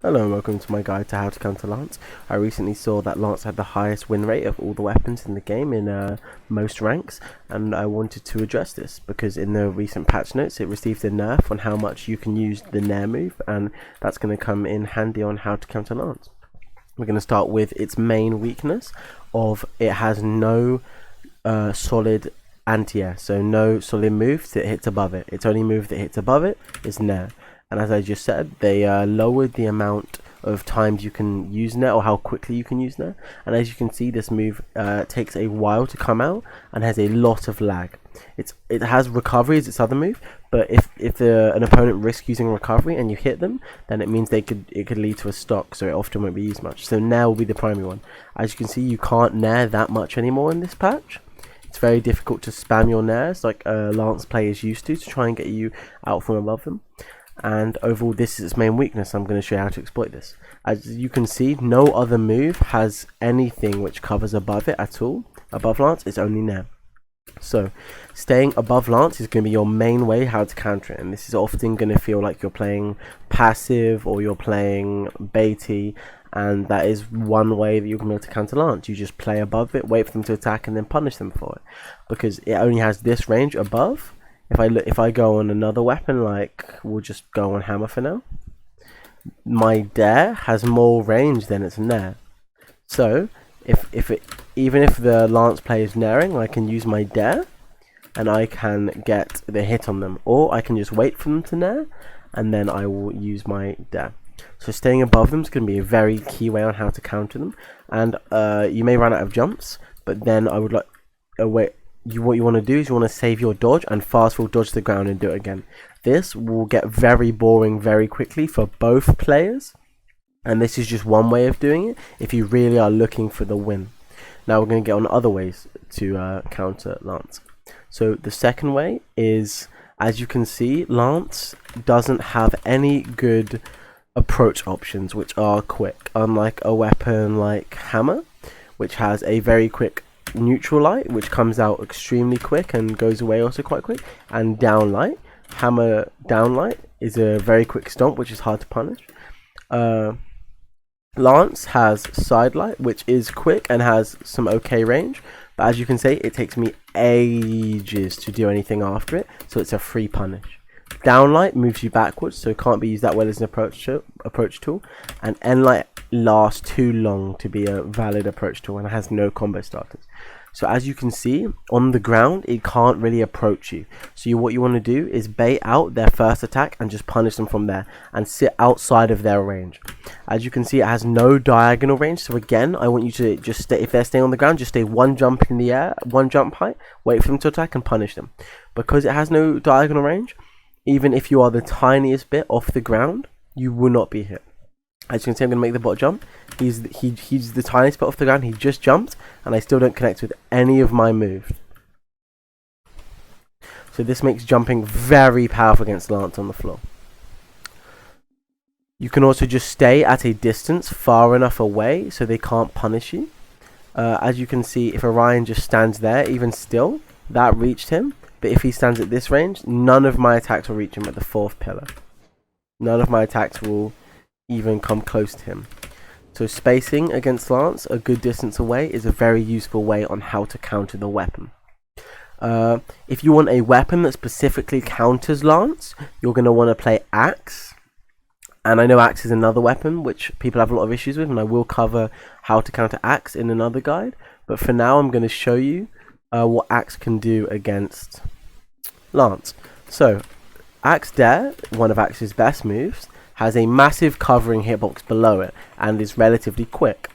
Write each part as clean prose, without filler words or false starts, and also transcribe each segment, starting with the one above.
Hello and welcome to my guide to how to counter Lance. I recently saw that Lance had the highest win rate of all the weapons in the game in most ranks, and I wanted to address this because in the recent patch notes it received a nerf on how much you can use the Nair move, and that's going to come in handy on how to counter Lance. We're going to start with its main weakness of it has no solid anti-air, so no solid move that hits above it. Its only move that hits above it is Nair. And as I just said, they lowered the amount of times you can use Nair, or how quickly you can use Nair. And as you can see, this move takes a while to come out and has a lot of lag. It has recovery as its other move, but if an opponent risks using recovery and you hit them, then it means it could lead to a stock, so it often won't be used much. So Nair will be the primary one. As you can see, you can't Nair that much anymore in this patch. It's very difficult to spam your Nairs like Lance players used to try and get you out from above them. And overall, this is its main weakness. I'm going to show you how to exploit this. As you can see, no other move has anything which covers above it at all. Above Lance, it's only Nair. So staying above Lance is going to be your main way how to counter it, and this is often going to feel like you're playing passive or you're playing baity, and that is one way that you can be able to counter Lance. You just play above it, wait for them to attack, and then punish them for it, because it only has this range above. If I go on another weapon, like we'll just go on hammer for now, my dare has more range than its Nair. So even if the Lance player is nairing, I can use my dare and I can get the hit on them, or I can just wait for them to nair and then I will use my dare. So staying above them is going to be a very key way on how to counter them, and you may run out of jumps, but then I would like what you want to do is you want to save your dodge and fast forward dodge to the ground and do it again. This will get very boring very quickly for both players, and this is just one way of doing it if you really are looking for the win. Now we're going to get on other ways to counter Lance. So the second way is, as you can see, Lance doesn't have any good approach options which are quick, unlike a weapon like Hammer, which has a very quick neutral light which comes out extremely quick and goes away also quite quick, and downlight. Hammer downlight is a very quick stomp which is hard to punish. Lance has sidelight, which is quick and has some okay range, but as you can see, it takes me ages to do anything after it, so it's a free punish. Downlight moves you backwards, so it can't be used that well as an approach tool, and Endlight lasts too long to be a valid approach tool and has no combo starters. So as you can see, on the ground, it can't really approach you. So what you want to do is bait out their first attack and just punish them from there and sit outside of their range. As you can see, it has no diagonal range. So again, I want you to just stay, if they're staying on the ground, just stay one jump in the air, one jump height, wait for them to attack and punish them. Because it has no diagonal range, even if you are the tiniest bit off the ground, you will not be hit. As you can see, I'm going to make the bot jump. He's the tiniest bit off the ground. He just jumped, and I still don't connect with any of my moves. So this makes jumping very powerful against Lance on the floor. You can also just stay at a distance far enough away so they can't punish you. As you can see, if Orion just stands there, even still, that reached him. But if he stands at this range, none of my attacks will reach him at the fourth pillar. None of my attacks will even come close to him. So spacing against Lance a good distance away is a very useful way on how to counter the weapon. If you want a weapon that specifically counters Lance, you're going to want to play Axe. And I know Axe is another weapon which people have a lot of issues with, and I will cover how to counter Axe in another guide. But for now, I'm going to show you what Axe can do against Lance. So Axe Dare, one of Axe's best moves, has a massive covering hitbox below it and is relatively quick.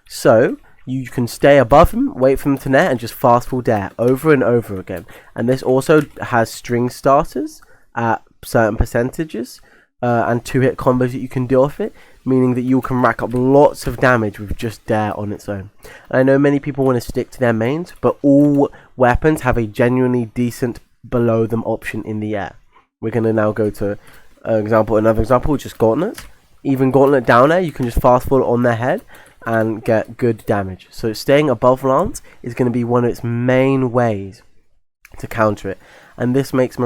So you can stay above him, wait for him to net, and just fast forward dare over and over again. And this also has string starters at certain percentages and 2-hit combos that you can do off it, meaning that you can rack up lots of damage with just dare on its own. And I know many people want to stick to their mains, but all weapons have a genuinely decent below them option in the air. We're going to now go to another example, just gauntlets. Even gauntlet down air, you can just fast forward on their head and get good damage. So staying above Lance is going to be one of its main ways to counter it, and this makes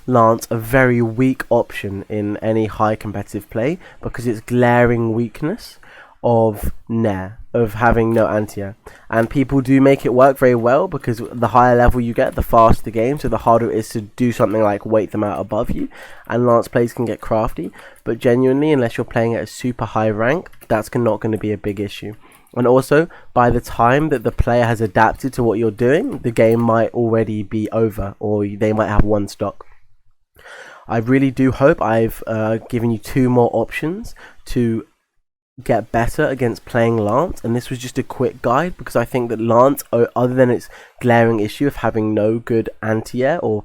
Lance a very weak option in any high competitive play because it's glaring weakness of Nair, of having no anti-air. And people do make it work very well because the higher level you get, the faster the game, so the harder it is to do something like wait them out above you, and Lance plays can get crafty, but genuinely, unless you're playing at a super high rank, that's not going to be a big issue. And also, by the time that the player has adapted to what you're doing, the game might already be over, or they might have one stock. I really do hope I've given you 2 more options to get better against playing Lance, and this was just a quick guide because I think that Lance, other than its glaring issue of having no good anti-air or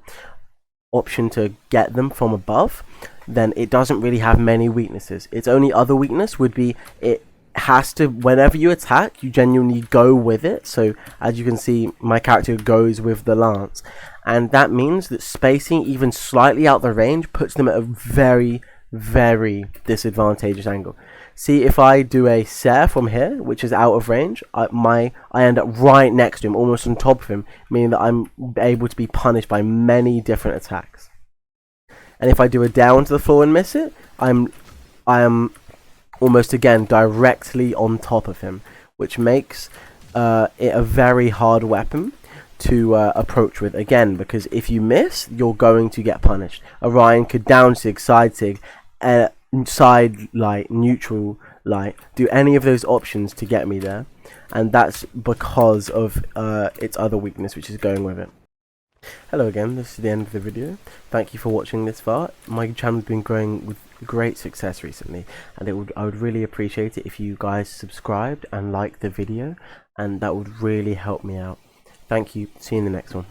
option to get them from above, then it doesn't really have many weaknesses. Its only other weakness would be it has to, whenever you attack, you genuinely go with it. So as you can see, my character goes with the Lance, and that means that spacing even slightly out the range puts them at a very, very disadvantageous angle. See, if I do a Ser from here, which is out of range, I end up right next to him, almost on top of him, meaning that I'm able to be punished by many different attacks. And if I do a down to the floor and miss it, I am almost again directly on top of him, which makes it a very hard weapon to approach with, again, because if you miss, you're going to get punished. Orion could down sig, side sig, side light, neutral light, do any of those options to get me there, and that's because of its other weakness, which is going with it. Hello again, this is the end of the video. Thank you for watching this far. My channel has been growing with great success recently, and I would really appreciate it if you guys subscribed and liked the video, and that would really help me out. Thank you, see you in the next one.